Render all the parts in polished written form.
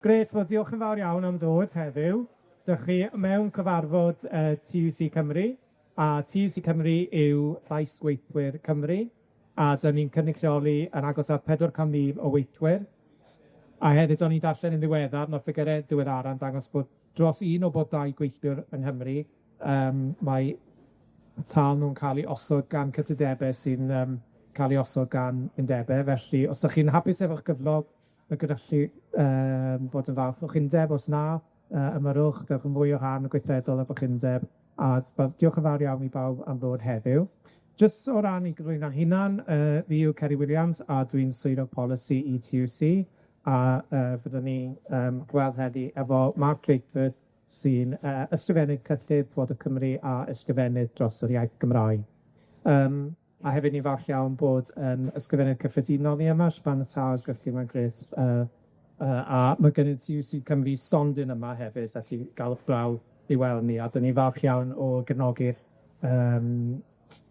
Grêt, wel diolch yn fawr iawn am ddod heddiw. Dych chi mewn cyfarfod TUC Cymru, a TUC Cymru yw Llais Gweithwyr Cymru, a dyn ni'n cynrychioli yn agos at 400,000 o weithwyr. A hefyd, o'n i'n darllen yn ddiweddar, na'r ffigurau diweddara'n dangos bod dros 1 o bod 2 gweithwyr yng Nghymru, mae tal nhw'n cael eu osod gan cytundebau sy'n cael eu osod gan undebau. Felly, os ydych chi'n hapus efo'ch gyflog, y gyda'i bod yn falch o'ch undeb, os na, ymyrwch, dewch yn fwy o rhan y gweithredol efo'ch undeb, a diolch yn fawr iawn i bawb am ddod heddiw. Jyst o ran i gyflwyno'n hunan, fi yw Ceri Williams, a dwi'n swyddog polisi i TUC, a fyddwn ni gweld heddi efo Mark Drakeford, sy'n ysgrifennydd cyllid Bod y Cymru a ysgrifennydd dros yr iaith Gymraeg. A hefyd ni'n falch iawn bod yn ysgrifennydd cyffredinol ni yma, Sban y Tawr, Gyllid mae'n Chris, a mae gen i TUC Cymru sondyn yma hefyd, a ti'n gael eich braw i weld ni, a dyn ni'n falch iawn o gefnogi'r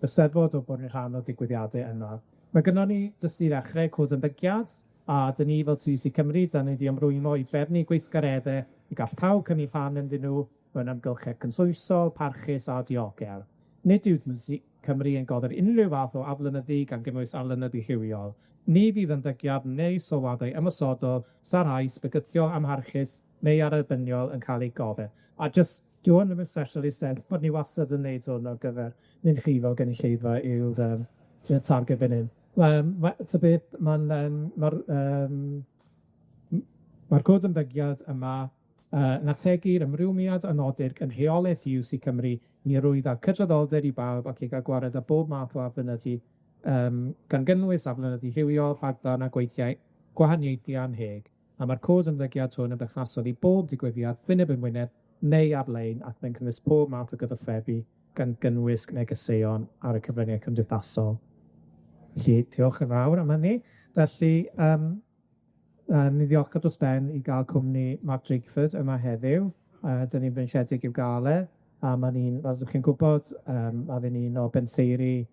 Eisteddfod o bod yn rhan o digwyddiadau yna. Mae gynnon ni dysgu ddechrau cwrs ymddygiad, a dyn ni fel TUC Cymru, dyn ni wedi ymrwymo i berni gweithgareddau i gall pawb cynnig rhan ynddyn nhw mewn amgylchau cynswysol, parchus a diogel. Nid yw TUC Cymru yn goddo'r unrhyw fath o aflynyddu gan gynnwys aflynyddu rhywiol. Ni fydd ymddygiad neu sylwadau ymosodol, sarhaus, bygythiol, amharchus neu arbenniol yn cael ei gofio. A just, dwi'n ddim yn special i sef, bod ni wastad yn neud hwn ar gyfer nid chi fel gynulleidfa yw'r targed fan hyn. Mae'r cod ymddygiad yma yn ategu'r ymrwymiad a nodir yn rheolaeth TUC Cymru i rwyddo cydraddoldeb i bawb ac i gael gwared â bob math o aflynyddu, gan gynnwys aflynyddu rhywiol, rhaglan a gweithiau gwahaniaethu anheg. A mae'r cod ymddygiad hwn yn berthnasol i bob digwyddiad, wyneb yn wyneb, neu ar-lein, ac mae'n cynnwys pob math o gyfathrebu gan gynnwys negeseuon ar y cyfryngau cymdeithasol. Felly, diolch yn fawr am hynny. Felly, ni ddiolch dros ben i gael cwmni Mark Drakeford yma heddiw. Dyn ni'n bynsiedig i'w gael a mae ni'n, fel ydych chi'n gwybod, mae fe'n un o benseiri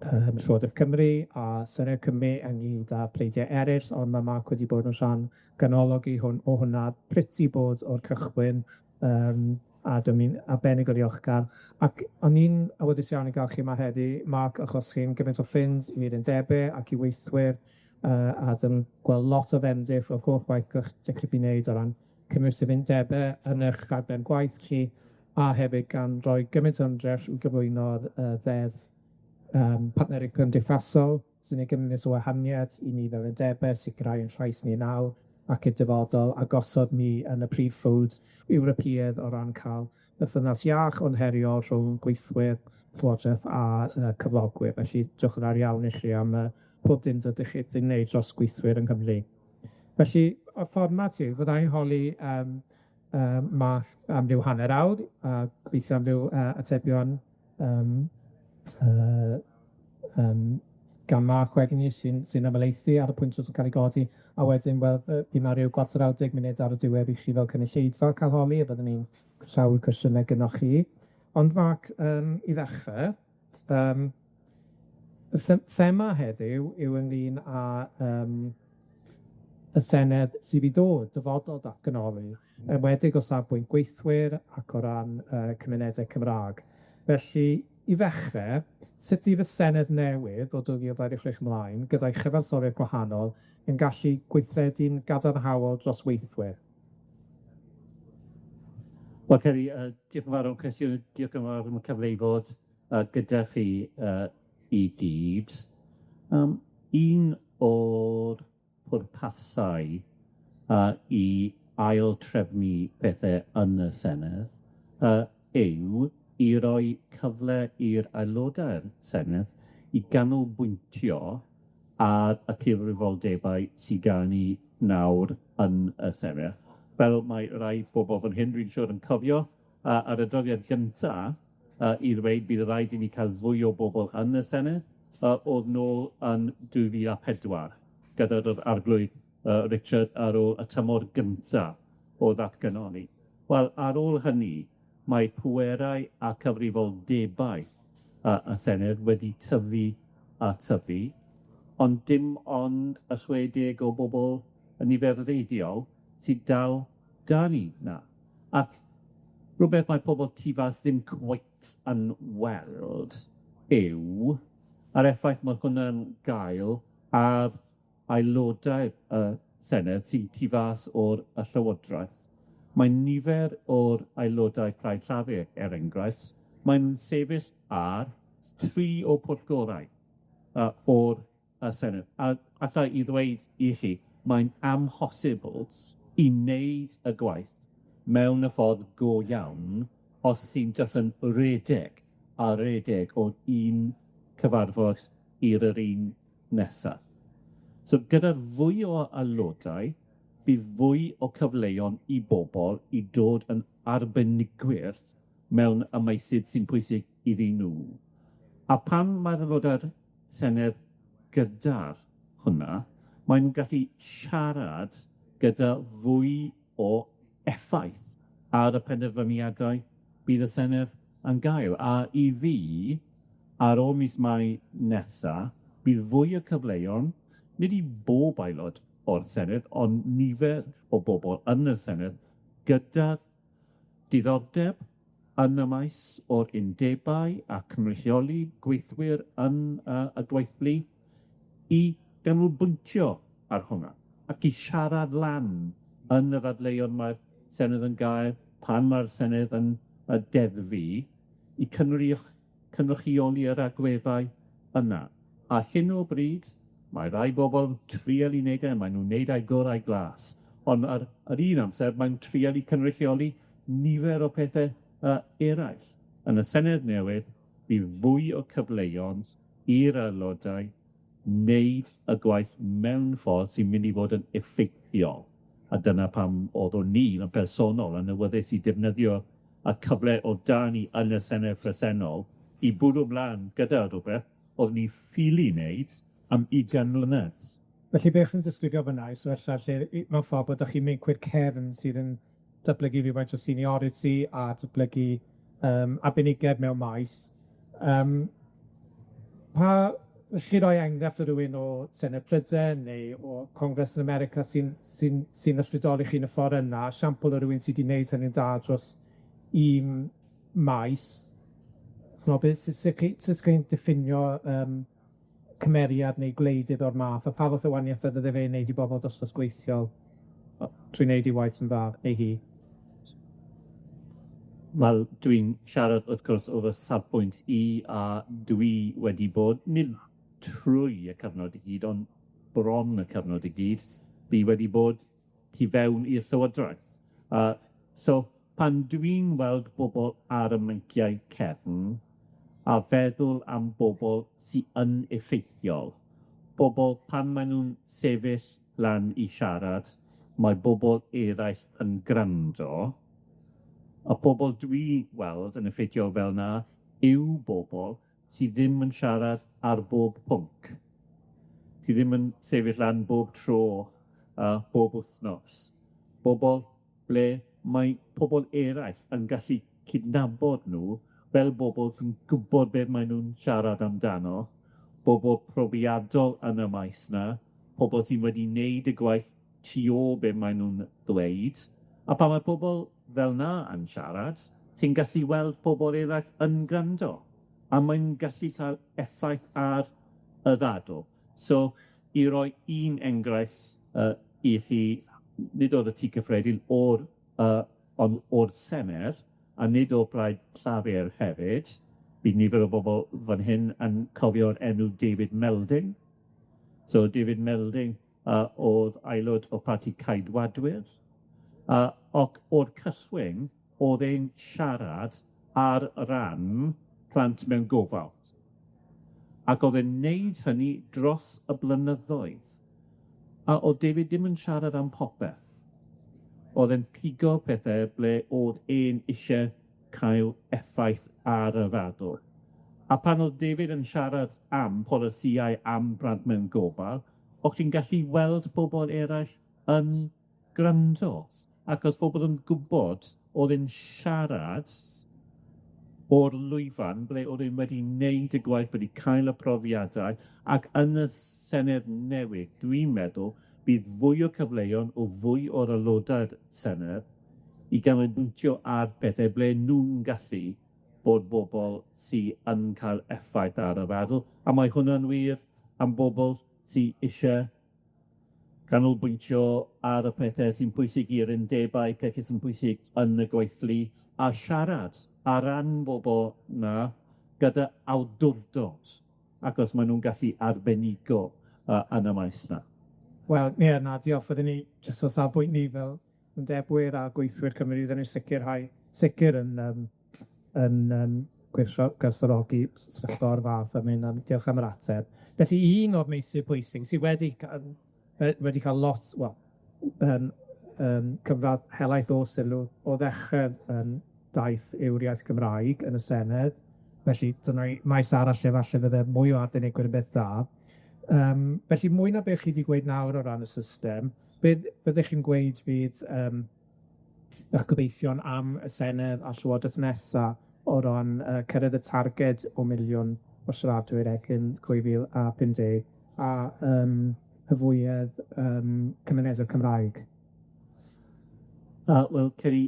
Llywodraeth Cymru a Senedd Cymru ynghyd â pleidiau eraill, ond mae Mark wedi bod yn rhan ganolog o hwnna pretty bod o'r cychwyn, a dwi'n arbennig o ddiolchgar. Ac o'n i'n awyddus iawn i gael chi yma heddi, Mark, achos chi'n gymaint o ffynd i'r undebau ac i weithwyr, a dwi'n gweld lot o fendith o'r holl waith chi'n gallu wneud o ran cynnwys y undebau yn eich rhaglen gwaith chi, a hefyd gan roi gymaint o ymdrech i gyflwyno'r ddeddf partneriaeth cymdeithasol, sy'n ei gynnwys o wahaniaeth i ni fel undebau, sicrhau yn llais ni nawr, ac y dyfodol, a gosod ni yn y prif ffwd Ewropeaidd o ran cael berthynas iach ond heriol rhwng gweithwyr, llywodraeth a cyflogwyr. Felly, diolch yn fawr iawn i chi am pob dim ydych chi wedi gwneud dros gweithwyr yn Cymru. Felly, y fformat yw, fyddai'n holi am ryw hanner awr, a gobeithio am ryw atebion gan Mark wedyn ni sy'n ymelaethu ar y pwynt sy'n cael ei godi, a wedyn, wel, bydd yma ryw 40 munud ar y diwedd i chi fel cynulleidfa cael holi, a byddwn ni'n llaw y cwestiynau gynnwch chi. Ond Mark, i ddechrau, y thema heddiw yw ynglyn â y Senedd sydd i dod, dyfodol datganoli, enwedig o safbwynt gweithwyr ac o ran cymunedau Cymraeg. Felly, i ddechrau, sut fydd y Senedd newydd o 2026 ymlaen, gyda'i chyfansoddiad gwahanol, yn gallu gweithredu'n gadarnhaol dros weithwyr? Wel, Ceri, diolch yn fawr o'n cwestiwn, diolch yn fawr am y cyfle i fod gyda chi i gyd. Un o'r pwrpasau i ail trefnu pethau yn y Senedd yw i roi cyfle i'r aelodau'r Senedd i ganolbwyntio ar y cyfrifoldebau sydd gan ni nawr yn y Senedd. Fel mae rai bobl fan hyn, dwi'n siŵr yn cofio, ar y dyddiad gyntaf, i ddweud bydd rhaid i ni cael fwy o bobl yn y Senedd, oedd nôl yn 2004, gyda'r arglwydd Richard ar ôl y tymor gyntaf o ddatganoli. Wel, ar ôl hynny, mae pwerau a cyfrifoldebau y Senedd wedi tyfu a tyfu, ond dim ond y 60 o bobl yn nifer ddeidiol sydd dal da ni na. Ac rhywbeth mae pobl tu fas ddim cweit yn weld yw yr effaith mae hwnna'n gael ar aelodau Senedd sy'n tu fas o'r y Llywodraeth. Mae nifer o'r aelodau Plaid Llafur, er enghraifft, mae'n sefyll ar 3 o pwllgorau o'r Senedd. A allai i ddweud i chi, mae'n amhosibl i wneud y gwaith mewn y ffordd go iawn os sy'n jyst yn redeg a redeg o'r un cyfarfod i'r yr un nesaf. So gyda fwy o aelodau, bydd fwy o cyfleon i bobol i dod yn arbenigwyr mewn y meysydd sy'n pwysig iddyn nhw. A pan mae'r aelodau'r Senedd gyda'r hwnna, mae'n gallu siarad gyda fwy o effaith ar y penderfyniadau bydd y Senedd yn gael. A i fi, ar ôl mis Mai nesa, bydd fwy o cyfleon, nid i bob aelod o'r Senedd, ond nifer o bobol yn y Senedd gyda diddordeb yn y maes o'r undebau a cynrychioli gweithwyr yn y gweithlu i ganolbwyntio ar hwnna ac i siarad lan yn y ddadleuon mae'r Senedd yn gael pan mae'r Senedd yn deddfu i cynrychioli yr agweddau yna. A hyn o bryd, mae rai bobl trial i wneud maen nhw'n wneud ei gorau glas, ond ar un amser mae'n trial i cynrychioli nifer o pethau eraill. Yn y Senedd newydd, bydd fwy o cyfleon i'r aelodau wneud y gwaith mewn ffordd sy'n mynd i fod yn effeithiol. A dyna pam oeddwn ni yn personol yn awyddus i defnyddio y cyfle o dan ni yn y Senedd presennol i bwrw mlaen gyda rhywbeth oedd ni ffili wneud am 20 mlynedd. Felly beth yn ddisgrifio fyna, so ella lle mewn ffordd bod ydych chi'n mynd cwyr cefn sydd yn datblygu rhywfaint o seniority a datblygu arbenigedd mewn maes. Chi roi enghraifft o rywun o Senedd Prydain neu o Congres yn America sy'n ysbrydoli chi yn y ffordd yna, siampl o rywun sydd wedi gwneud hynny'n da dros un maes. Sut chi'n diffinio cymeriad neu gwleidydd o'r math, a pa fath o waniaeth fydde fe'n wneud i bobol dosbarth gweithiol trwy wneud i waith yn dda, neu hi? Wel, dwi'n siarad wrth gwrs o fy safbwynt i, a dwi wedi bod, nid trwy y cyfnod i gyd, ond bron y cyfnod i gyd, fi wedi bod tu fewn i'r Llywodraeth. So, pan dwi'n weld bobol ar y mynciau cefn, a feddwl am bobol sy'n yn effeithiol, bobol pan maen nhw'n sefyll lan i siarad, mae bobol eraill yn gwrando, a bobol dwi weld yn effeithiol fel na yw bobol sydd ddim yn siarad ar bob pwnc, sydd ddim yn sefyll lan bob tro, bob wythnos. Bobol ble mae pobol eraill yn gallu cydnabod nhw fel bobol sy'n gwybod beth maen nhw'n siarad amdano, bobol profiadol yn y maes 'na, pobol sy'n wedi wneud y gwaith tu ôl beth maen nhw'n ddweud, a pan mae pobol fel 'na yn siarad, chi'n gallu weld pobol eraill yn gwrando, a mae'n gallu cael effaith ar y ddadl. So, i roi un enghraifft i chi, nid o'r TUC Cyffredin, ond o'r Senedd, a nid o Blaid Llafur hefyd, bydd nifer o bobl fan hyn yn cofio'r enw David Melding. So David Melding oedd aelod o Parti Caedwadwyr. Ac o'r cychwyn, oedd e'n siarad ar ran plant mewn gofal. Ac oedd e'n neud hynny dros y blynyddoedd. A oedd David ddim yn siarad am popeth. Oedd e'n pigo pethau ble oedd e'n eisiau cael effaith ar y ddadl. A pan oedd David yn siarad am polisïau am blant mewn gofal, o'ch chi'n gallu weld bobol eraill yn gwrando. Ac os bobol yn gwybod oedd e'n siarad o'r lwyfan ble oedd e'n wedi wneud y gwaith, wedi cael y profiadau, ac yn y Senedd newydd, dwi'n meddwl, bydd fwy o cyfleon o fwy o'r aelodau'r Senedd i ganolbwyntio ar bethau ble nhw'n gallu bod bobl sydd yn cael effaith ar yr adl, a mae hwnna'n wir am bobl sydd eisiau canolbwyntio ar y pethau sy'n pwysig i'r undebau, pethau sy'n pwysig yn y gweithlu, a siarad ar ran bobl na gyda awdurdod, achos maen nhw'n gallu arbenigo yn y maes na. Wel, ie, na, diolch fod ni, jyst o safbwynt ni fel undebwyr a gweithwyr Cymru, dyn ni'n sicr yn gwerthfawrogi sector fath a mynd, diolch am yr ateb. Felly un o'r meysydd pwysig sydd wedi cael lot, cyfradd helaeth o sylw o ddechrau daith yw'r iaith Gymraeg yn y Senedd. Felly dyna maes arall lle falle fydde mwy o arbenigwyr yn beth dda. Felly mwy na beth chi wedi gweud nawr o ran y system, byddech chi'n gweud fydd gobeithio'n am y Senedd a Llywodraeth nesa o ran cyrraedd y targed o miliwn o siaradwyr egin 2050 a hyfwyedd cymunedau Cymraeg. Wel, Ceri,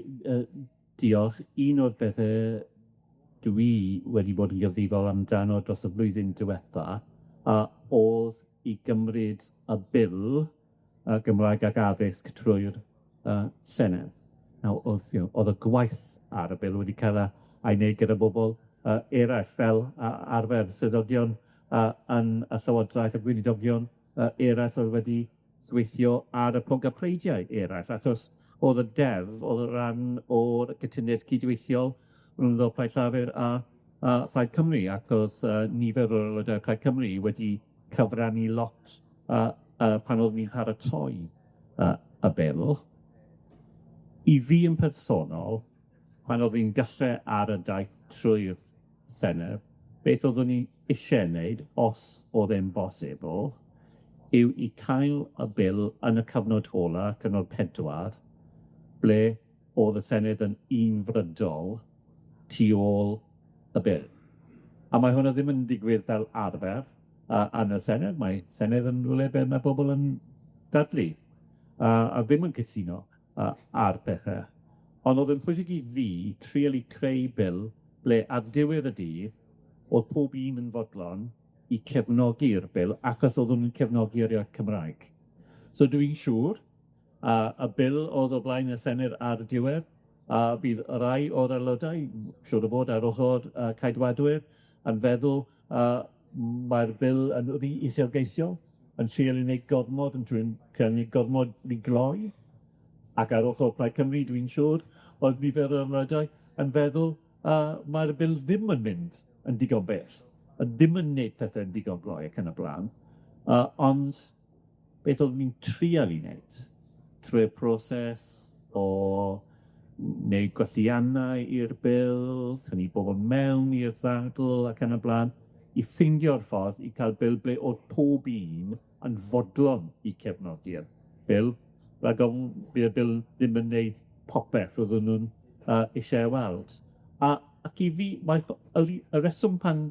diolch. Un o'r bethau dwi wedi bod yn gyfrifol amdano dros y blwyddyn diwetha oedd i gymryd y bil Gymraeg ac addysg trwy'r Senedd. Nawr, oedd y gwaith ar y bil wedi cael ei wneud gyda bobl eraill fel arfer swyddogion yn y Llywodraeth a gweinidogion eraill oedd wedi gweithio ar y pwnc pleidiau eraill, achos oedd y deddf, oedd y rhan o'r gytuniad cydweithiol rhwng y Plaid Llafur a Plaid Cymru, ac oedd nifer o'r aelodau Plaid Cymru wedi cyfrannu lot pan oedd ni'n paratoi y bil. I fi yn personol, pan oedd ni'n dechrau ar y daith trwy'r Senedd, beth oeddwn ni eisiau wneud, os oedd e'n bosibl, yw i cael y bil yn y cyfnod ola, cyfnod 4, ble oedd y Senedd yn unfrydol tu ôl y bil. A mae hwnna ddim yn digwydd fel arfer yn y Senedd. Mae Senedd yn rhywle ble mae bobl yn dadlu a ddim yn cytuno ar bethau. Ond oedd yn pwysig i fi trial i creu bil ble ar diwedd y dydd oedd pob un yn fodlon i cefnogi'r bil, achos oedden nhw'n cefnogi'r iaith Cymraeg. So dwi'n siŵr, y bil oedd o blaen y Senedd ar y diwedd, bydd y rai o'r aelodau, siŵr o bod ar ochr caedwadwyr, yn feddwl mae'r bil yn rhy uchelgeisiol, yn trial i wneud gormod, yn creu gormod i gloi, ac ar ochr Plaid Cymru, dwi'n siŵr, oedd nifer o'r aelodau yn feddwl mae'r bil ddim yn mynd yn digon bell, ddim yn wneud pethau'n digon gloi ac yn y blaen, ond beth oeddwn ni'n trial i wneud trwy'r proses o wneud gwelliannau i'r bil, hynny bobl mewn i'r ddadl ac yn y blaen, i ffeindio'r ffordd i cael bil ble oedd pob un yn fodlon i cefnogi'r bil, rhag ofn bydd y bil ddim yn wneud popeth oedden nhw'n eisiau weld. Ac i fi, y reswm pan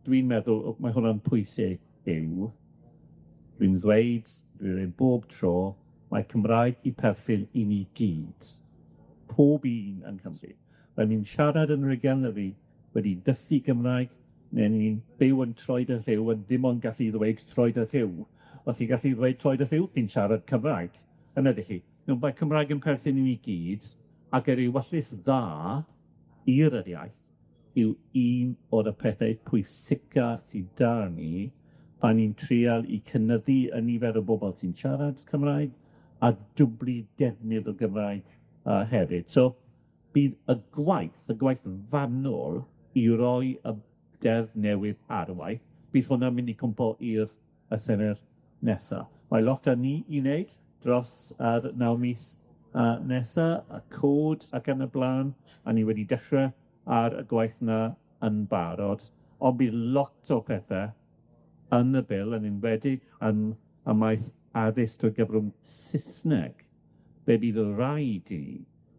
dwi'n meddwl mae hwnna'n pwysig yw, dwi'n ddweud bob tro, mae Cymraeg i perthyn i ni gyd, pob un yn Cymru. Rydyn ni'n siarad yn rygel na fi wedi dysgu Gymraeg, neu ni'n byw yn troed y rhyw, yn dim ond gallu ddweud troed y rhyw. Os chi'n gallu ddweud troed y rhyw, chi'n siarad Cymraeg. Yna ydych chi. Mae Cymraeg yn perthyn i ni gyd, ac yr ewyllus dda i'r yr iaith yw un o'r pethau pwysica sydd da ni pan ni'n trial i cynyddu y nifer o bobl sy'n siarad Cymraeg a dwblu defnydd o Gymraeg hefyd. So, bydd y gwaith fanwl i roi y deddf newydd ar y waith, bydd hwnna'n mynd i cwmpo i'r Senedd nesaf. Mae lot â ni i wneud dros yr 9 mis nesa, y cod ac yn y blaen, a ni wedi dechrau ar y gwaith na yn barod, ond bydd lot o pethau yn y bil, yn enwedig yn y maes addysg trwy gyfrwng Saesneg, be bydd y rhaid i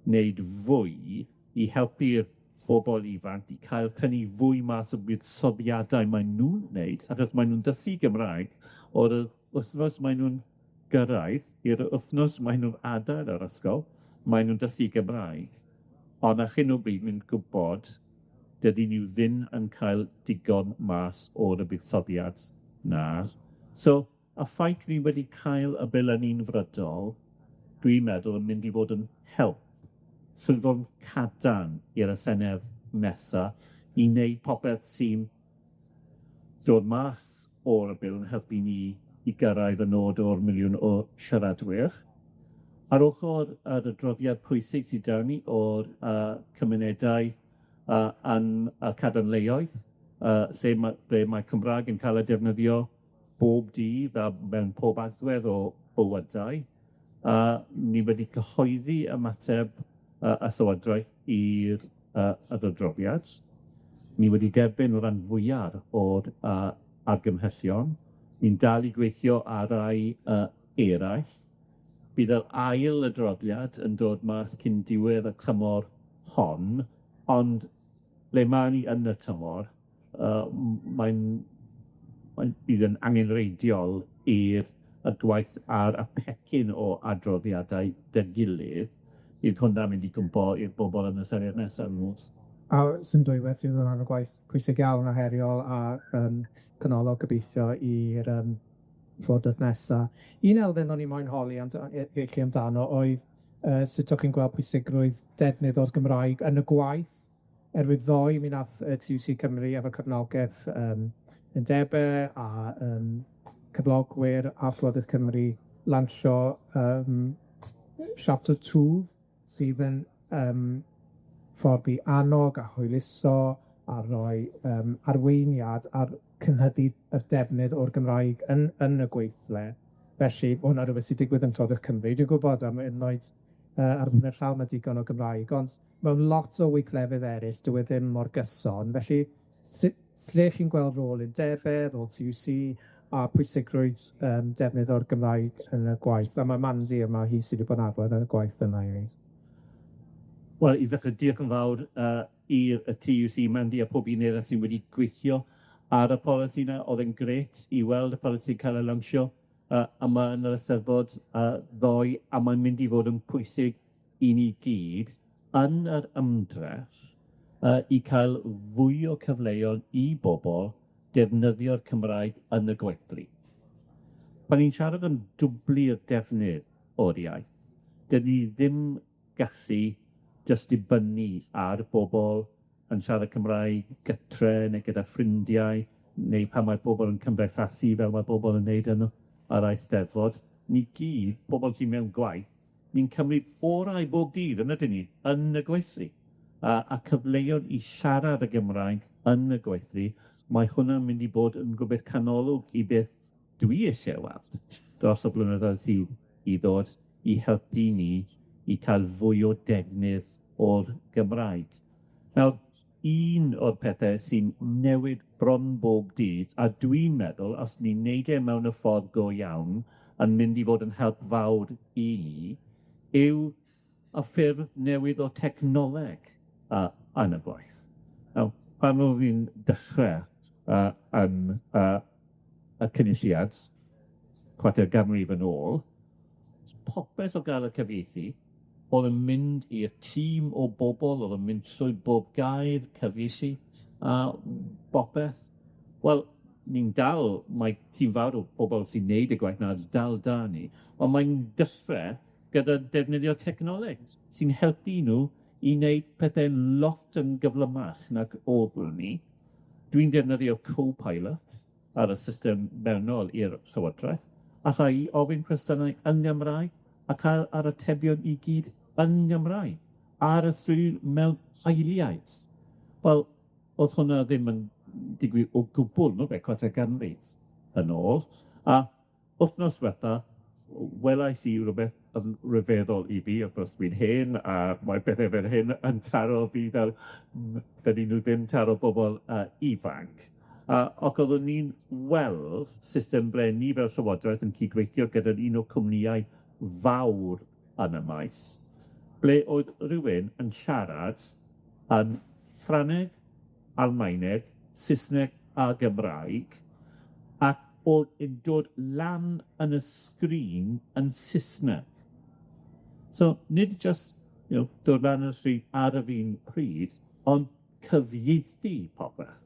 wneud fwy i helpu'r bobl ifanc i cael tynnu fwy mas o buddsoddiadau maen nhw'n wneud, achos maen nhw'n dysgu Gymraeg, o'r wythnos maen nhw'n gyrraedd i'r wythnos maen nhw'n adael yr ysgol, maen nhw'n dysgu Gymraeg, ond ar hyn o bryd ni'n gwybod dydy nhw ddim yn cael digon mas o'r y buddsoddiad na. So, a ffaith ni wedi cael y bil yn un frydol, dwi'n meddwl yn mynd i fod yn help llwyfon cadarn i'r y Senedd nesa i wneud popeth sy'n dod mas o'r bil yn helpu ni i gyrraedd y nod o'r miliwn o siaradwyr. Ar ochr yr adroddiad pwysig sydd daw ni o'r cymunedau yn y cadarnleoedd, ble mae Cymraeg yn cael ei defnyddio bob dydd a mewn pob agwedd o bywydau. Ni wedi cyhoeddi ymateb y Llywodraeth i'r adroddiad. Ni wedi derbyn o ran fwyaf o'r argymhellion. Ni'n dal i gweithio ar rai eraill. Bydd yr ail adroddiad yn dod mas cyn diwedd y tymor hon, ond le mae ni yn y tymor, bydd yn angenreidiol i'r gwaith ar y pecyn o adroddiadau dy gilydd, bydd hwnna mynd i gwmpo i'r bobol yn y syniad nesaf. A sy'n dwywaith sydd yn rhan o gwaith pwysig iawn a heriol a canolog gobeithio i'r llywodraeth nesa. Un elfen o'n i moyn holi i chi amdano oedd sut o'ch chi'n gweld pwysigrwydd defnydd o'r Gymraeg yn y gwaith, ddoe mi nath TUC Cymru efo cefnogaeth undebe a cyflogwyr a Llywodraeth Cymru lansio chapter 2 sydd yn ffordd i annog a hwyluso a roi arweiniad ar cynhyddu y defnydd o'r Gymraeg yn y gweithle. Felly, hwnna rhywbeth sy'n digwydd yn Llywodraeth Cymru. Dwi'n gwybod am unwaith ar fwyne'r llaw mae digon o Gymraeg, ond mewn lot o weithlefydd eraill, dyw e ddim mor gyson. Felly, lle chi'n gweld rôl undebe, rôl TUC, a pwysigrwydd defnydd o'r Gymraeg yn y gwaith. A mae Mandy yma, hi sydd wedi bod yn agwedd yn y gwaith yna i. Wel, i ddechrau diolch yn fawr i'r TUC, Mandy a pob un eraill sy'n wedi gweithio ar y polisi yna. Oedd e'n gret i weld y polisi cael ei lansio yma yn yr Eisteddfod ddoe, a mae'n mynd i fod yn pwysig i ni gyd yn yr ymdrech i cael fwy o cyfleoedd i bobol defnyddio'r Cymraeg yn y gweithlu. Pan ni'n siarad yn dwblu'r defnydd o'r iaith, dyn ni ddim gallu jyst dibynnu ar bobol yn siarad Cymraeg gytre neu gyda ffrindiau, neu pan mae bobol yn cymdeithasu fel mae bobol yn neud yn yr Eisteddfod. Ni gyd, bobol sy'n mewn gwaith, ni'n cymryd orau bob dydd yn ydyn ni, yn y gweithlu. A cyfleoedd i siarad y Gymraeg yn y gweithlu, mae hwnna'n mynd i bod yn rhywbeth canolog i beth dwi eisiau weld dros y blynyddoedd sydd i ddod i helpu ni i cael fwy o defnydd o'r Gymraeg. Nawr, un o'r pethau sy'n newid bron bob dydd, a dwi'n meddwl, os ni'n neud e mewn y ffordd go iawn, yn mynd i fod yn help fawr i ni, yw y ffurf newydd o technoleg yn y gwaith. Nawr, pan oedd fi'n dechrau yn y cynulliad, chwarter ganrif yn ôl, popeth o gael y cyfieithu, oedd yn mynd i'r tîm o bobl, oedd yn mynd trwy bob gair, cyfieithu, a bopeth. Wel, ni'n dal, mae tîm fawr o bobl sy'n neud y gwaith na dal da ni, ond mae'n dechrau gyda defnyddio technoleg sy'n helpu nhw i wneud pethau lot yn gyflymach nag oedden ni. Dwi'n defnyddio co-pilot ar y system mewnol i'r Llywodraeth, a chai ofyn cwestiynau yn Gymraeg a cael ar atebion i gyd yn Gymraeg, ar y stryd mewn eiliaid. Wel, oedd hwnna ddim yn digwydd o gwbl, no, chwarter ganrif yn ôl. A wythnos diwetha, welais i rhywbeth yn ryfeddol i fi, achos dwi'n hen, a mae pethau fel hyn yn taro fi fel, dydyn nhw ddim taro bobl ifanc. Ac oeddwn ni'n weld system ble ni fel Llywodraeth yn cydweithio gyda'r un o cwmnïau fawr yn y maes, ble oedd rhywun yn siarad yn Ffrangeg, Almaeneg, Saesneg a Gymraeg, ac oedd yn dod lan yn y sgrin yn Saesneg. So, nid just, dod lan yn y sgrin ar y fi'n pryd, ond cyfieithu popeth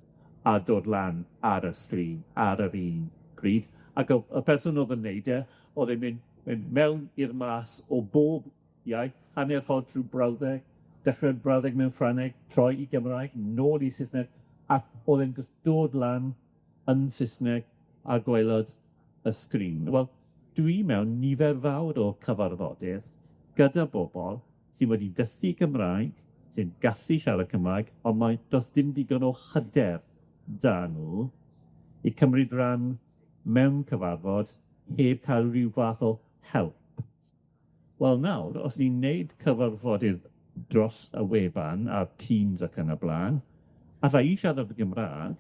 a dod lan ar y sgrin ar y fi'n pryd. Ac y person oedd yn neud oedd yn mynd mewn i'r mas o bob iaith, hanner ffordd drwy brawddeg, dechrau'r brawddeg mewn Ffrangeg, troi i Gymraeg, nôl i Saesneg, ac oedd yn dod lan yn Saesneg a gwaelod y sgrin. Wel, dwi mewn nifer fawr o cyfarfodydd gyda bobl sydd wedi dysgu Cymraeg, sy'n gallu siarad Cymraeg, ond does dim digon o hyder da nhw i cymryd rhan mewn cyfarfod heb cael rhyw fath o help. Wel nawr, os ni'n neud cyfarfodydd dros y wefan a'r Teams ac yn y blaen, a fa i siarad y Gymraeg,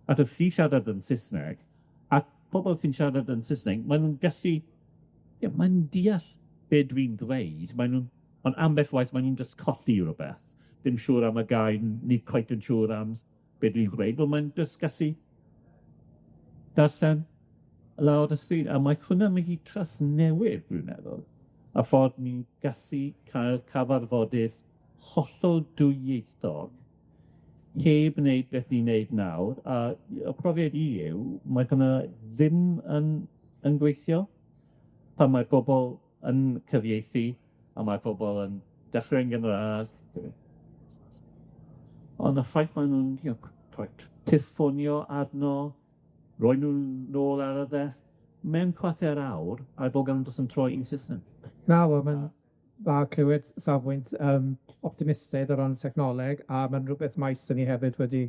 a dy chi siarad yn Saesneg, ac pobl sy'n siarad yn Saesneg, maen nhw'n gallu, maen nhw'n deall be dwi'n dweud, ond ambell waith maen nhw'n just colli rhywbeth. Dim siŵr am y gair, nid cweit yn siŵr am be dwi'n dweud, ond maen just gallu darllen lawr y stryd, a mae hwnna'n mynd i trawsnewid, dwi'n meddwl, a ffordd ni'n gallu cael cyfarfodydd hollol dwyieithog, heb wneud beth ni'n wneud nawr, a y profiad i yw, mae hwnna ddim yn gweithio, pan mae bobl yn cyfieithu, a mae bobl yn dechrau'n Gymraeg. Ond y ffaith maen nhw'n tithfonio arno, roi nhw'n nôl ar y ddesg, mewn chwarter awr, a'i bod gan dos yn troi i'n Saesneg. Na, wel, mae'n dda clywed safbwynt optimistaidd o ran technoleg, a mae'n rhywbeth maes ni hefyd wedi,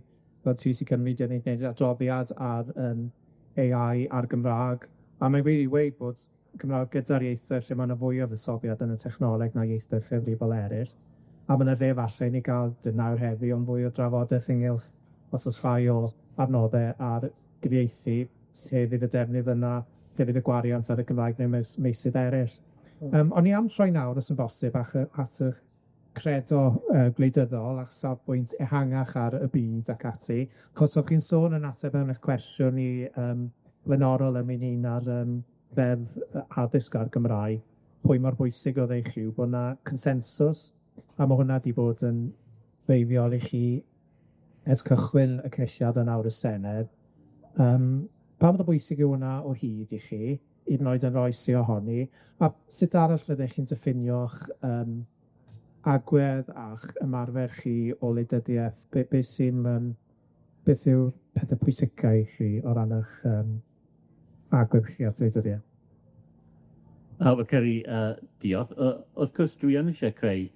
fel TUC Cymru, wedi gwneud adroddiad ar AI a'r Gymraeg, a mae'n wedi dweud bod Cymraeg gyda'r ieithau lle mae'n fwy o fuddsoddiad yn y technoleg na ieithau ffurfiol eraill. A mae'n le falle i ni gael dynawr heddi ond fwy o drafodaeth ynghylch os oes rhai o adnoddau ar gyfieithu, sef fydd y defnydd yna, lle fydd y gwariant ar y Gymraeg neu meysydd eraill. O'n i am troi nawr os yn bosib at y credo gwleidyddol a safbwynt ehangach ar y byd ac ati, achos o'ch chi'n sôn yn ateb mewn eich cwestiwn i blaenorol ynglyn ar ddeddf addysg ar Gymraeg, pwy mor bwysig oedd eich yw bod yna consensws, a mae hwnna wedi bod yn feiddiol i chi ers cychwyn y cynulliad yn awr y Senedd. Pa mor bwysig yw hwnna o hyd i chi, hyd yn oed yn roes i ohoni, a sut arall fyddech chi'n diffinio'ch agwedd a'ch ymarfer chi o wleidyddiaeth? Beth yw'r pethau pwysicau i chi o ran eich agwedd chi at wleidyddiaeth? Wel, Ceri, diolch. Wrth gwrs, dwi yn eisiau creu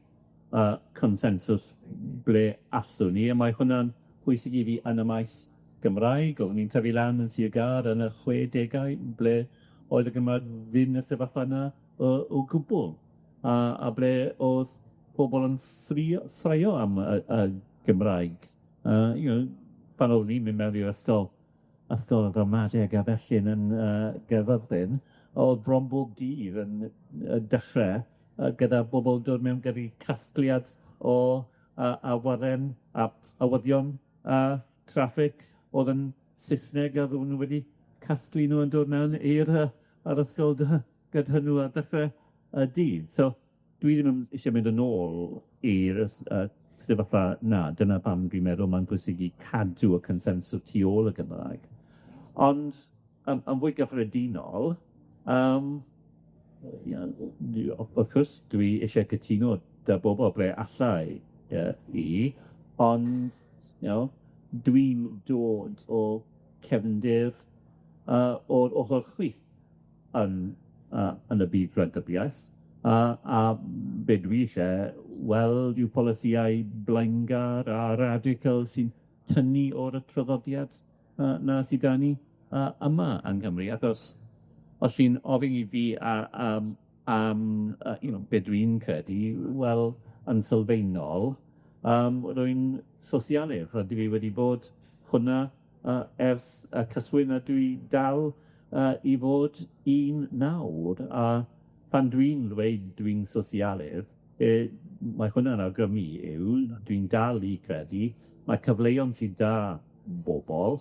consensws ble allwn ni, a mae hwnna'n pwysig i fi yn y maes Gymraeg. Oeddwn ni'n tyfu lan yn Sir Gâr yn y 60au, ble oedd y Gymraeg ddim y sefyllfa yna o gwbl. A ble oedd pobl yn ffrio am y Gymraeg. Pan oeddwn ni'n mynd mewn i'r ysgol y ramadeg a felly yn Gaerfyrddin, oedd bron bob dydd yn dechrau gyda bobl dod mewn gyda casgliad o awyren a awyddion a traffig oedd yn Saesneg a roedden nhw wedi casglu nhw yn dod mewn i'r ysgol gyda nhw a dechrau y dydd. So dwi ddim eisiau mynd yn ôl i'r sefyllfa na. Dyna pam dwi'n meddwl mae'n bwysig i cadw y consensws tu ôl y Gymraeg. Ond yn fwy gyffredinol, wrth gwrs, dwi eisiau cytuno dy bobl ble allai ond dwi'n dod o cefndir o'r ochr chwith yn y byd gwleidyddiaeth, a be dwi eisiau weld yw polisïau blaengar a radical sy'n tynnu o'r traddodiad na sydd gan ni yma yng Nghymru, achos os chi'n ofyn i fi am be dwi'n credu, wel, yn sylfaenol, rwy'n sosialydd, a dwi wedi bod hwnna ers y cyswyn a dwi dal i fod un nawr, a pan dwi'n dweud dwi'n sosialydd, mae hwnna'n awgrymu yw, dwi'n dal i credu, mae cyfleon sydd da bobl,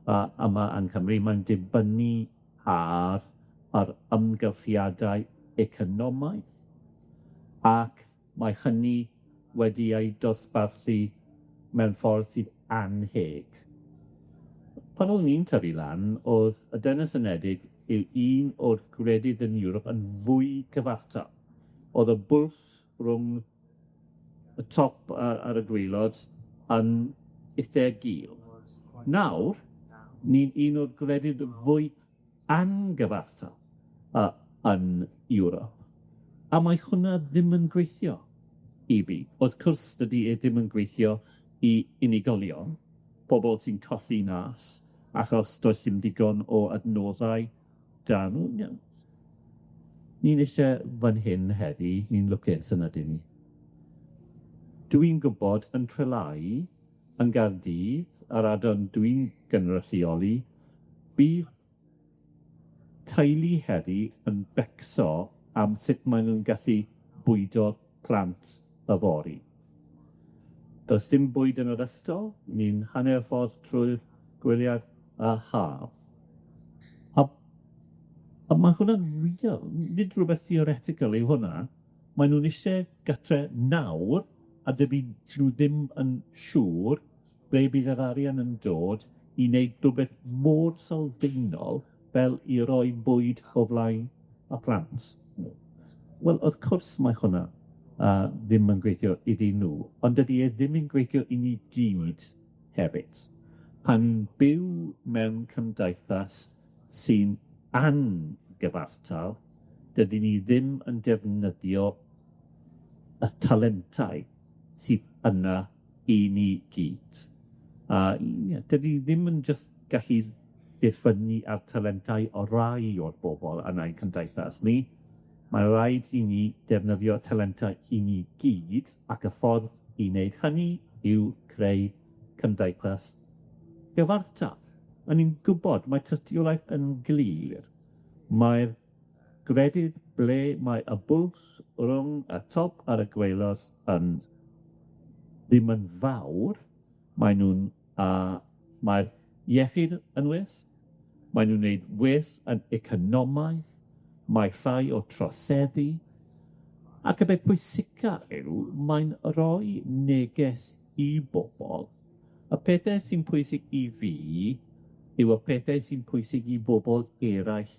yma yn Cymru, mae'n dibynnu ar ymgylchiadau economaidd, ac mae hynny wedi ei dosbarthu mewn ffordd sydd anheg. Pan o'n i'n tyfu lan, oedd y Dynes Unedig yw un o'r gwledydd yn Ewrop yn fwy cyfartal. Oedd y bwlch rhwng y top ar y gwaelod yn eitha gul. Nawr, ni'n un o'r gwledydd fwy angyfartal yn Ewrop. A mae hwnna ddim yn gweithio i fi. Wrth cwrs, dydy e ddim yn gweithio i unigolion, pobol sy'n colli nas, achos does dim digon o adnoddau dan nhw. Ni'n eisiau fan hyn heddi, ni'n lwcus yn ydyn ni. Dwi'n gwybod yn Trelai, yn Gaerdydd, ar adran dwi'n gynrychioli, bydd teulu heddi yn becso am sut maen nhw'n gallu bwydo plant yfory. Does dim bwyd yn yr ystol, ni'n hanner ffordd trwy'r gwyliau a haf. A mae hwnna'n real, nid rhywbeth theoretical yw hwnna. Maen nhw'n eisiau gytre nawr, a dyby nhw ddim yn siŵr ble bydd yr arian yn dod i wneud rhywbeth mor sylfaenol fel i roi bwyd o flaen y plant. Wel, wrth cwrs mae hwnna ddim yn gweithio iddyn nhw, ond dydy e ddim yn gweithio i ni gyd hefyd. Pan byw mewn cymdeithas sy'n angyfartal, dydy ni ddim yn defnyddio y talentau sydd yna i ni gyd. Dydy ddim yn just gallu diffynnu ar talentau o rai o'r bobol yna i'n cymdeithas ni. Mae rhaid i ni defnyddio talentau i ni gyd, ac y ffordd i wneud hynny yw creu cymdeithas gyfartal. A ni'n gwybod mae tystiolaeth yn glir. Mae'r gwledydd ble mae y bwlch rhwng y top a'r y gwaelod yn ddim yn fawr, mae'r iechyd yn well, maen nhw'n wneud well yn economaidd, mae rhai o troseddu, ac y beth pwysica yw, mae'n rhoi neges i bobol. Y pethau sy'n pwysig i fi yw y pethau sy'n pwysig i bobol eraill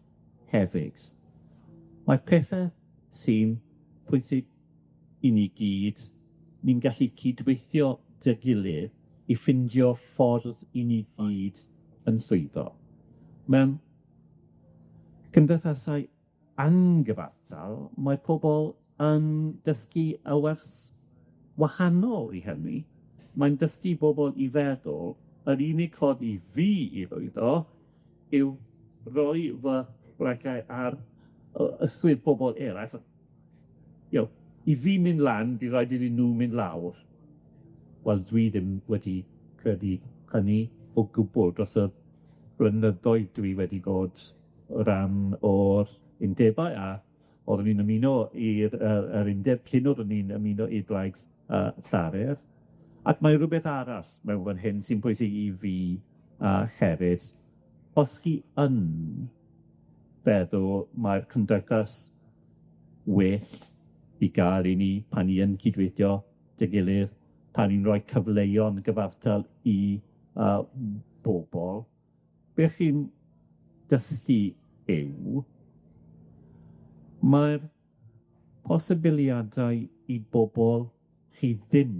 hefyd. Mae pethau sy'n pwysig i ni gyd, ni'n gallu cydweithio dy gilydd i ffindio ffordd i ni gyd yn llwyddo. Mewn cymdeithasau angyfartal, mae pobol yn dysgu y wers wahanol i hynny. Mae'n dysgu bobol i feddwl, yr unig ffordd i fi i lwyddo yw rhoi fy blegau ar yswyd pobol eraill. I fi mynd lan, bydd rhaid iddyn nhw mynd lawr. Wel, dwi ddim wedi credu hynny o gwbl dros y blynyddoedd dwi wedi bod rhan o'r undebau, a oeddwn ni'n ymuno i'r undeb cyn oeddwn ni'n ymuno i'r Blaid Llanr. Ac mae rhywbeth arall mewn fan hyn sy'n pwysig i fi hefyd. Os chi yn feddwl mae'r cymdeithas well i gael i ni pan ni yn cydweithio dy gilydd, pan ni'n rhoi cyfleon gyfartal i bobol, beth chi'n dysgu yw, mae'r posibiliadau i bobol chi ddim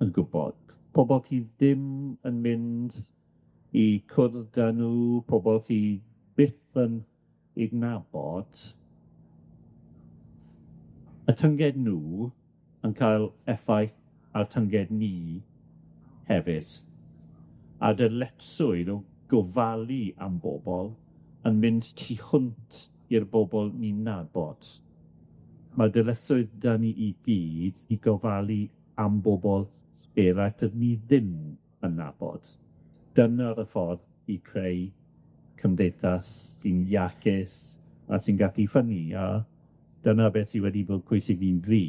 yn gwybod, pobol chi ddim yn mynd i cwrdd â nhw, pobol chi byth yn adnabod, y tynged nhw yn cael effaith ar tynged ni hefyd. A dyletswydd o gofalu am bobol yn mynd tu hwnt i'r bobol ni'n nabod. Mae dyletswydd da ni i gyd i gofalu am bobol eraill dydyn ni ddim yn nabod. Dyna'r y ffordd i creu cymdeithas sy'n iachus a sy'n gallu ffynnu. A dyna beth sydd wedi bod pwysig i'n fi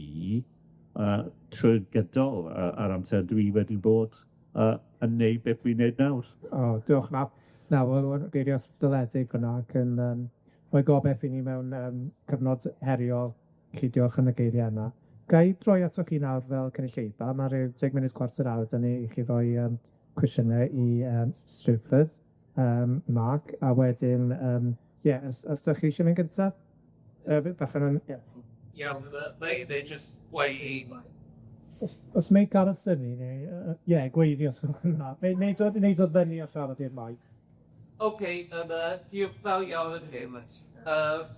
trwy gydol ar amser dwi wedi bod yn neud beth dwi'n neud nawr. O, diolch Matt. Nawr, geirio styledig hwnna ac yn rhoi gobeith i ni mewn cyfnod heriol. Felly diolch yn y geiriau yna. Ga i droi ato chi nawr fel cynulleidfa. Mae rhyw 10 munud cwarter awr da ni i chi roi cwestiynau i Strwythur, Mark, a wedyn, os ydych chi eisiau mynd gyntaf? Bachan yn... Iawn, they just way. Os mae Gareth syni, neu... gweiddi os yna. Neud o ddynnu o siarad i'r maig. Okay, diolch fawr iawn yn hyn.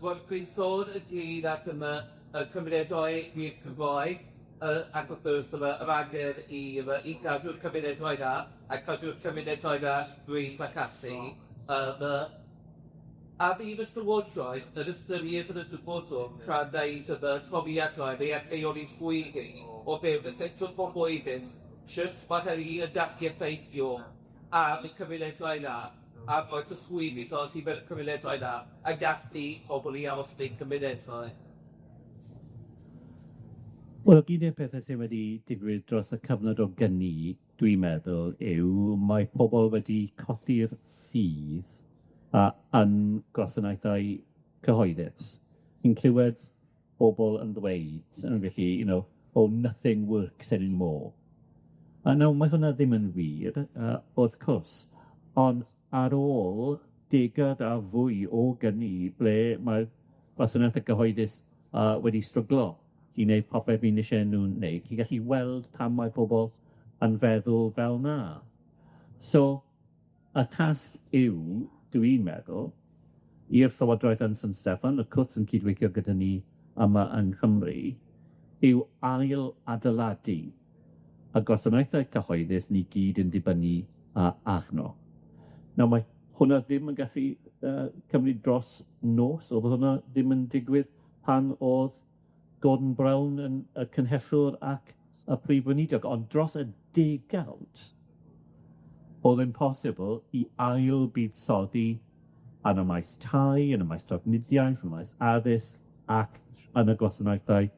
Roedd Chrisod y gyd ac yma y cymunedau i'r Cymraeg ac wrth gwrs yr angen i gadw'r cymunedau na a cadw'r cymunedau na brif ac asu. A fi fy llywodraeth yn ystyried yn y dyfodol tra'n neud tofiadau neu epeoli sgwyddi o fewn y sector boboethus sut mae hynny yn dallu effeithio ar y cymunedau na a roedd y sgwyddi os i fewn y cymunedau na a gallu pobl i aros yn cymunedau. Wel, gyd o'r pethau sydd wedi digwydd dros y cyfnod o gynni, dwi'n meddwl, yw mae pobl wedi codi'r ffydd yn gwasanaethau cyhoeddus. Fi'n clywed pobl yn dweud, yn felly, oh, nothing works anymore. A nawr, mae hwnna ddim yn wir, wrth cwrs, ond ar ôl degad a fwy o gynni ble mae'r gwasanaethau cyhoeddus wedi stryglo i wneud popeth fi'n eisiau nhw'n wneud, chi'n gallu weld pan mae pobl yn feddwl fel na. So, y tasg yw, dwi'n meddwl, i'r Llywodraeth yn San Steffan, y cwt yn cydweithio gyda ni yma yn Cymru, yw ail adeiladu y gwasanaethau cyhoeddus ni gyd yn dibynnu arno. Nawr, mae hwnna ddim yn gallu cymryd dros nos, oedd hwnna ddim yn digwydd pan oedd Gordon Brown yn y cynheffwr ac y prif weinidog, ond dros y degawd oedd yn posibl i ail buddsoddi yn y maes tai, yn y maes trafnidiaeth, yn y maes addysg ac yn y gwasanaethau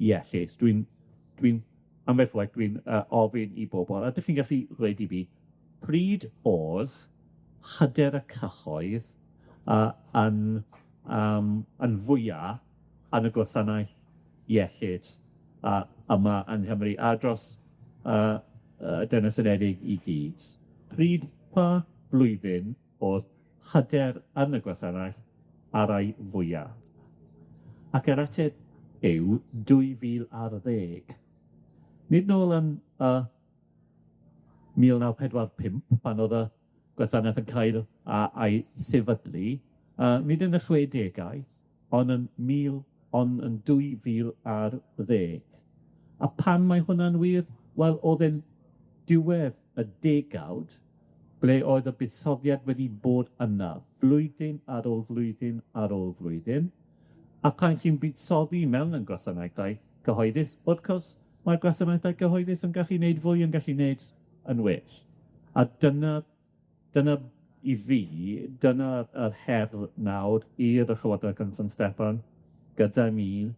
iechyd. Dwi'n ofyn i bobl, a ydych chi'n gallu dweud i fi, pryd oedd hyder y cyhoedd yn fwyaf yn y gwasanaeth iechyd yma yn Nghymru a dros Dyna Senedig i gyd. Pryd pa blwyddyn oedd hyder yn y gwasanaeth ar ei fwyaf? Ac yr ateb yw 2010. Nid nôl yn 1945, pan oedd y gwasanaeth yn cael ei sefydlu, nid yn y 60au, ond yn 2010. A pan mae hwnna'n wir? Wel, oedd e'n diwedd y degawd, ble oedd y buddsoddiad wedi bod yna, flwyddyn ar ôl flwyddyn ar ôl flwyddyn, a pan chi'n buddsoddi mewn yn gwasanaethau cyhoeddus, wrth gwrs, mae'r gwasanaethau cyhoeddus yn gallu wneud fwy yn gallu wneud yn well. A dyna i fi, dyna'r her nawr i'r Llywodraeth yn San Steffan, gyda mi,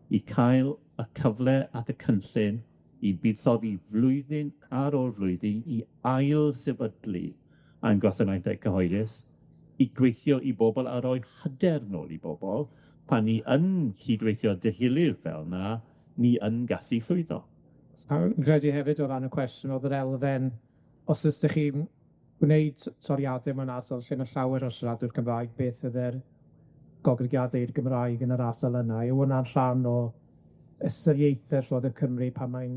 i cael y cyfle at y cynllun i buddsoddi flwyddyn ar ôl flwyddyn i ail sefydlu yn gwasanaethau cyhoeddus, i gweithio i bobl a roi hyder nôl i bobl, pan ni yn cydweithio dyhilur fel na, ni yn gallu llwyddo. Yn credu hefyd o ran y cwestiwn oedd yr elfen, os ydych chi'n gwneud toriadau mewn ardal lle mae llawer o siaradwyr Cymraeg, beth ydy'r goglygiadau i'r Gymraeg yn yr ardal yna, yw hwnna'n rhan o ystyriaethau Llywodraeth Cymru pan mae'n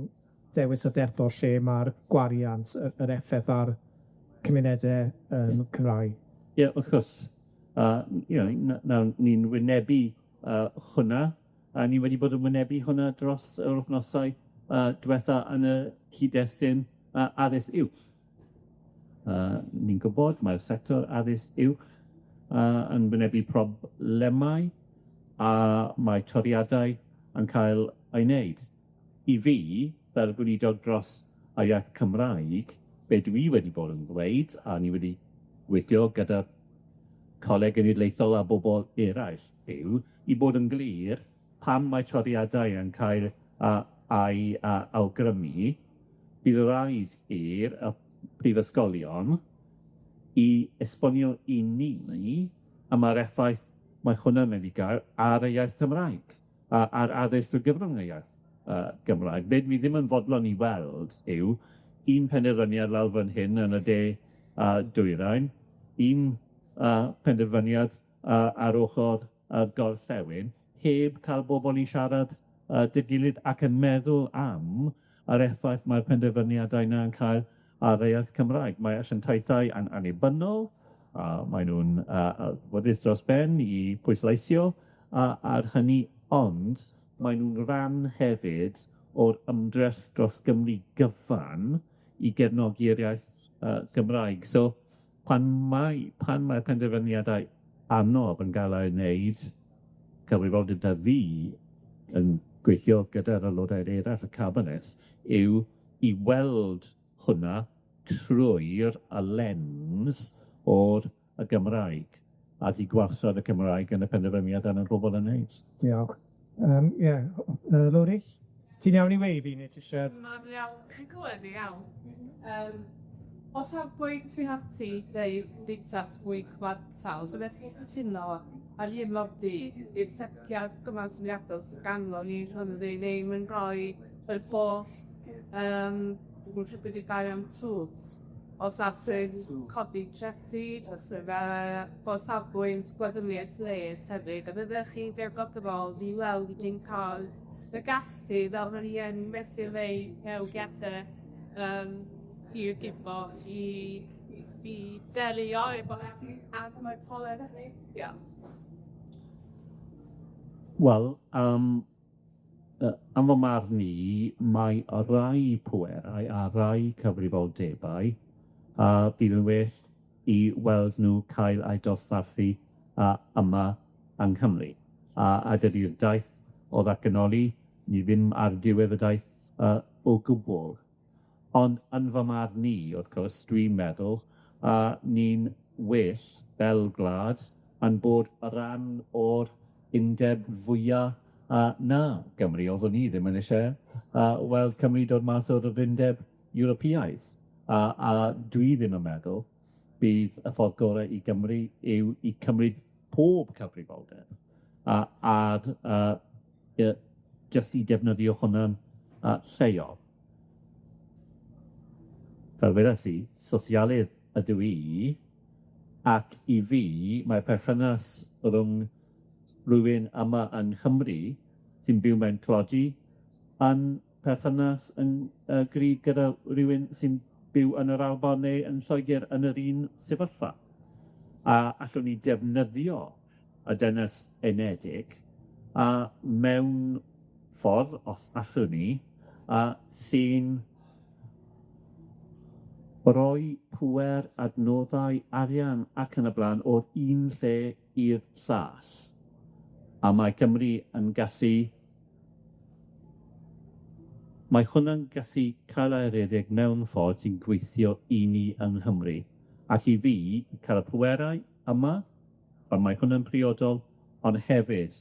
dewis y derbol lle mae'r gwariant, yr effaith ar cymunedau Cymraeg. Ie, wrth gwrs. Ni'n wynebu hwnna, a ni wedi bod yn wynebu hwnna dros yr wythnosau diwetha yn y cyd-destun addysg uwch. Ni'n gwybod mae'r sector addysg uwch yn wynebu problemau, a mae toriadau yn cael ei wneud. I fi, fel gweinidog dros y iaith Cymraeg, be dwi wedi bod yn dweud, a ni wedi weithio gyda coleg genedlaethol a bobl eraill, yw i bod yn glir pam mae toriadau yn cael ei awgrymu, bydd raid i'r prifysgolion i esbonio i ni am yr effaith mae hwnna'n mynd i gael ar y iaith Cymraeg, a'r addysg o gyfrwng y iaith Gymraeg. Be dwi ddim yn fodlon i weld yw un penderfyniad lawr fan hyn yn y de dwyrain, un penderfyniad ar ochr gorllewin, heb cael bobl i siarad dy gilydd ac yn meddwl am yr effaith mae'r penderfyniadau yna'n cael ar y iaith Cymraeg. Mae asiantaethau yn annibynnol, mae nhw'n wyddus dros ben i pwysleisio ar hynny, ond mae nhw'n ran hefyd o'r ymdrech dros Gymru gyfan i gefnogi'r iaith Gymraeg. So pan mae'r penderfyniadau anodd yn gael ei wneud, cyfrifoldeb da fi yn gweithio gyda'r aelodau eraill y Cabinet, yw i weld hwnna trwy'r y lens o'r y Gymraeg, a di gwarchod y Cymraeg yn y penderfyniad yn y bobl yn neud. Diolch. Lwri, ti'n iawn i wei fi, neu ti eisiau... Ma'n iawn, chi'n clywed i iawn. O safbwynt fi hati, neu dditas fwy cwartal, so beth chi'n cytuno ar hyn o'r dydd, i'r setiad gyma'n syniadol sy'n ganol ni hwnnw ddim yn rhoi y bo, dwi'n siŵr beth i gael am tŵt, os asyd codi tresi, o safbwynt gwahanol les hefyd, a byddech chi ddergothrol i weld i ti'n cael y gallu fel mae ni yn mesur ei ewgiadau i'r gifo i delio efo agmau toler. Wel, am fy marn ni, mae rai pwerau a rai cyfrifoldebau bydd yn well i weld nhw cael eu dosbarthu yma yng Nghymru. A dydy'r daith o ddatganoli, ni ddim ar diwedd y daith o gwbl. Ond yn fy marn ni, wrth gwrs, dwi'n meddwl, ni'n well fel gwlad yn bod y rhan o'r undeb fwyaf na Gymru, oeddwn ni ddim yn eisiau weld Cymru dod mas o'r undeb Ewropeaidd. A dwi ddim yn meddwl bydd y ffordd gorau i Gymru yw i cymryd pob cyfrifoldeb jyst i defnyddio hwnna'n lleol. Fel wedes i, sosialydd ydw i, ac i fi, mae'r perthynas rhwng rhywun yma yn Nghymru sy'n byw mewn clodi yn perthynas yn gry gyda rhywun sy'n byw yn yr Alban neu yn Lloegr yn yr un sefyllfa. A allwn ni defnyddio y dynes unedig mewn ffordd, os allwn ni, sy'n rhoi pŵer adnoddau arian ac yn y blaen o'r un lle i'r llall. A mae Cymru yn gallu... Mae hwnna'n gallu cael ei redeg mewn ffordd sy'n gweithio i ni yng Nghymru. Ac i fi, cael y pwerau yma, ond mae hwnna'n priodol, ond hefyd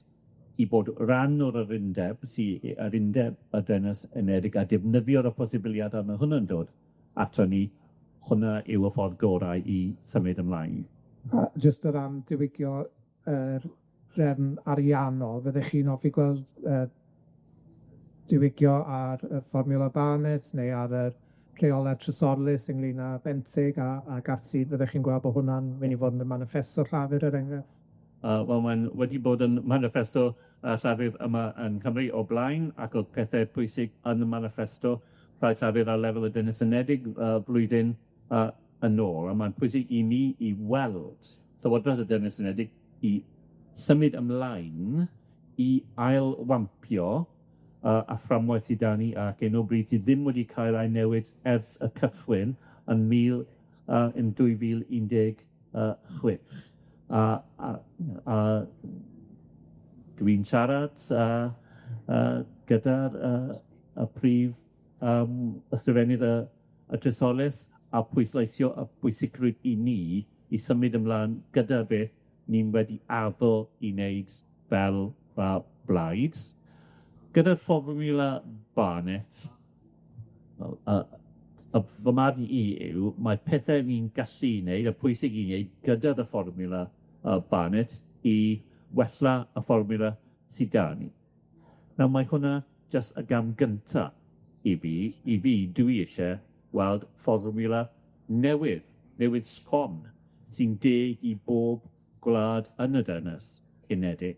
i bod rhan o'r undeb, yr undeb y dynes unedig, a defnyddio'r posibiliad yma hwnna'n dod ato ni, hwnna yw y ffordd gorau i symud ymlaen. Just o ran diwygio yr drefn ariannol, fyddech chi'n hoffi gweld diwygio ar y fformiwla Barnet neu ar y rheolau trysorlus ynglŷn â benthyg a ati, fyddech chi'n gweld bod hwnna'n mynd i fod yn y manifesto llafur yr enghraifft? Wel, mae'n wedi bod yn manifesto llafur yma yn Cymru o blaen, ac oedd pethau pwysig yn y manifesto rhaid llafur ar lefel y Dynes Unedig blwyddyn yn ôl. A mae'n pwysig i ni i weld Llywodraeth y Dynes Unedig i symud ymlaen i ail-wampio a fframwaith sydd da ni ac yn o bryd sydd ddim wedi cael ei newid ers y cychwyn yn 2016. Dwi'n siarad gyda'r y prif ysgrifennydd y Trysolus a pwysleisio y pwysigrwydd i ni i symud ymlaen gyda beth ni'n wedi addo i wneud fel blaid. Gyda'r fformiwla Barnet, fy marn i yw, mae pethau ni'n gallu wneud, a pwysig i wneud gyda'r fformula Barnett i wella y fformula sydd da ni. Nawr, mae hwnna jyst y gam gynta i fi, dwi eisiau weld fformula newydd sbon, sy'n deg i bob gwlad yn y Dynes Unedig.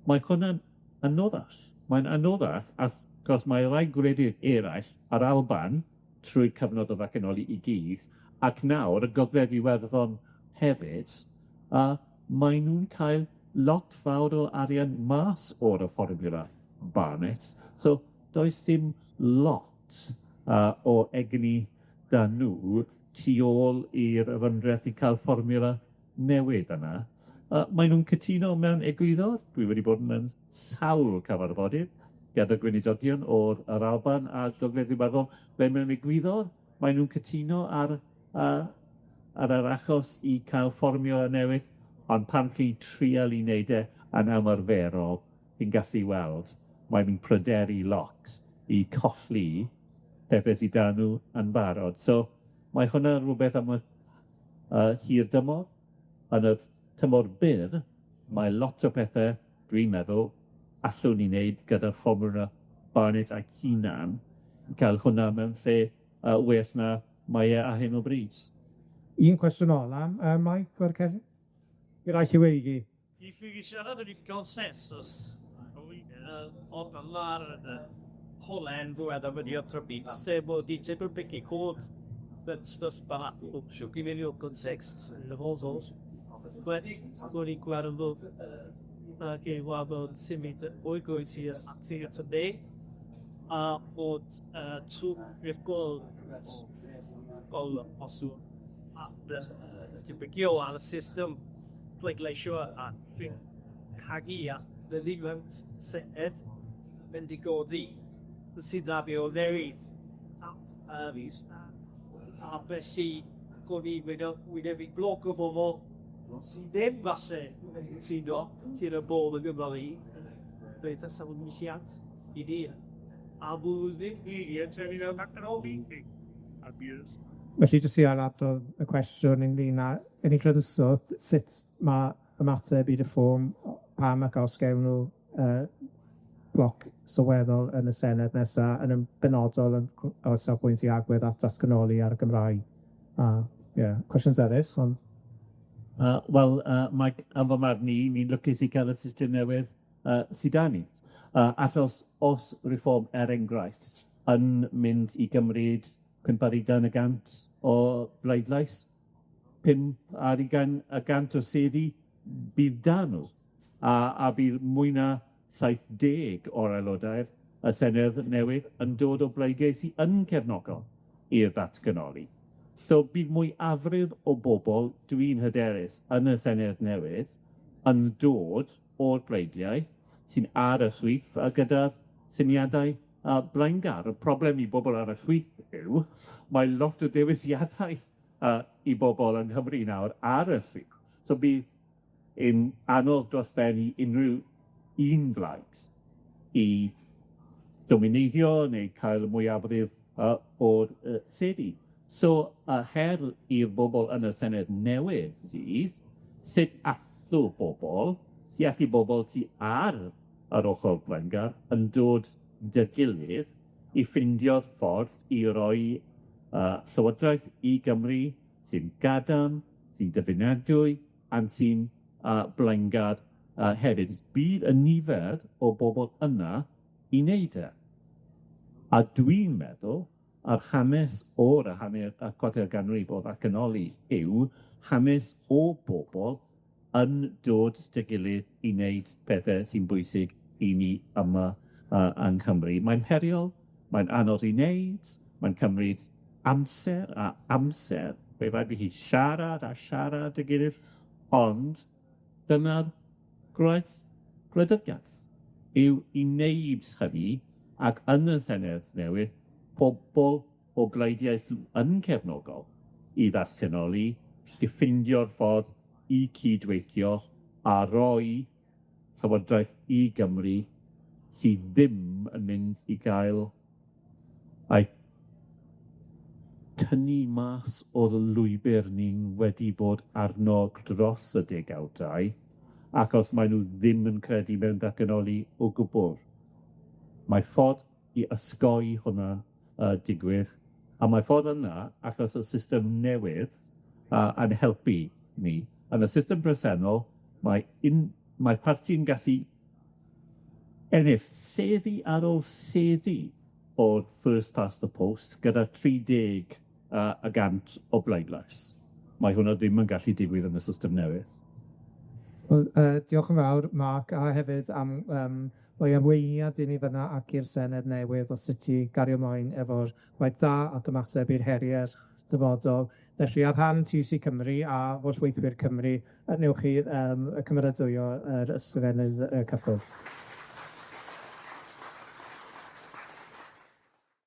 Mae hwnna'n anoddach. Mae'n anoddach, achos mae rai gwledydd eraill ar Alban, trwy cyfnod o ddatganoli i gyd, ac nawr y Gogledd Iwerddon hefyd, a maen nhw'n cael lot fawr o arian mas o'r fformula Barnett. So, does dim lot o egni da nhw tu ôl i'r ymdrech i cael fformula newydd yna. Maen nhw'n cytuno mewn egwyddor. Dwi wedi bod yn sawl cyfarfodydd gyda gweinidodion o'r Alban a Gogledd Iwerddon, ble mewn egwyddor, maen nhw'n cytuno ar yr achos i cael fformula newydd, ond pan chi'n trial i wneud yn ymarferol, chi'n gallu weld, maen nhw'n pryderu lot i colli pethau sydd da nhw yn barod. So, mae hwnna rhywbeth am y hir dymor. Yn y tymor byr, mae lot o pethau, dwi'n meddwl, allwn ni wneud gyda'r fformula Barnett a'u hunan, cael hwnna mewn lle well na mae ar hyn o bryd. Un cwestiwn ola, Mike o'r cefn? Gyda'i Llywegi. If we siarad yn consensus, o gyma'r Holen fwyd am ydi o trybyd, sef bod i tebyg begi cod, bys ba, siw gyfyn i'w consensus, yn y hosos. Wedi, bod ni'n gweld ac ei wafod symud o'i gwyth i'r ati at y de, a bod trwy'r gol osw dibygio ar y system bleidleisio a ehangu a ddilyniant Senedd mynd i godi sydd na fi o dderydd a felly gwrdd ni wynebu bloc o bobl sy'n ddim falle sy'n do cyr y bol yn Gymraeg beth as am ymwylliant i ni a bwyd ddim i trefnu mewn gadarnhaol a bys. Felly, jyst i aladrodd y cwestiwn ynglyn â unigryddusol, sut mae ymateb i ffôn pam ac os gewn nhw bloc sylweddol yn y Senedd nesaf yn benodol o safbwynt i agwedd at datganoli ar y Gymraeg. Cwestiwn eraill, ond... Mae am fy marn ni'n lwcus i cael y system newydd sydd da ni. Achos os reform enghraifft yn mynd i gymryd 50% o bleidlais, 50% o seddi bydd da nhw. A bydd mwy na 70 o'r aelodau y Senedd newydd yn dod o bleidlais sydd yn cefnogol i'r datganoli. So bydd mwy afrydd o bobl, dwi'n hyderus, yn y Senedd newydd, yn dod o'r bleidliau sy'n ar y chwith gyda'r syniadau blaengar. Y problem i bobl ar y chwith yw, mae lot o dewisiadau i bobl yng Nghymru nawr ar y chwith. So bydd yn anodd dros i unrhyw un blaid i domineiddio neu cael mwyafrif o'r seddi. So, her i'r bobl yn y Senedd newydd sydd, sut allw bobl, sy'n bobl sy'n ar yr ochr blaengar, yn dod dy gilydd i ffindio'r ffordd i roi llywodraeth i Gymru sy'n gadarn, sy'n dyfynadwy, a sy'n blaengar hefyd. Bydd y nifer o bobl yna i wneud e. A dwi'n meddwl, a'r hanes o'r chwarter ganrif o ddatganoli yw hanes o bobl yn dod dy gilydd i wneud pethau sy'n bwysig i ni yma yng Nghymru. Mae'n heriol, mae'n anodd i wneud, mae'n cymryd amser a amser, fe rhaid i chi siarad a siarad dy gilydd, ond dyna'r gwleidyddiaeth yw i wneud hynny, ac yn y Senedd newydd, pobl o bleidiau sy'n yn cefnogol i ddatganoli, diffindio'r ffordd i cydweithio a roi llywodraeth i Gymru sydd ddim yn mynd i gael tynnu mas o'r lwybr ni'n wedi bod arno dros y degawdau, ac os maen nhw ddim yn credu mewn datganoli o gwbl. Mae ffordd i ysgoi hwnna digwydd, a mae ffordd yna, achos y system newydd yn helpu ni. Yn y system bresennol, mae parti'n gallu ennill seddi ar ôl seddi o'r first past the post gyda 30 y gant o bleidlais. Mae hwnna ddim yn gallu digwydd yn y system newydd. Wel, diolch yn fawr, Mark, a hefyd am o'i ymweiniad i ni fyna ac i'r Senedd newydd o sut i gario mlaen efo'r waith da ac ymateb i'r heriau'r dyfodol. Felly, ar rhan TUC Cymru a holl weithwyr Cymru, newch chi cymeradwyo yr ysgrifennydd y cyffwrdd.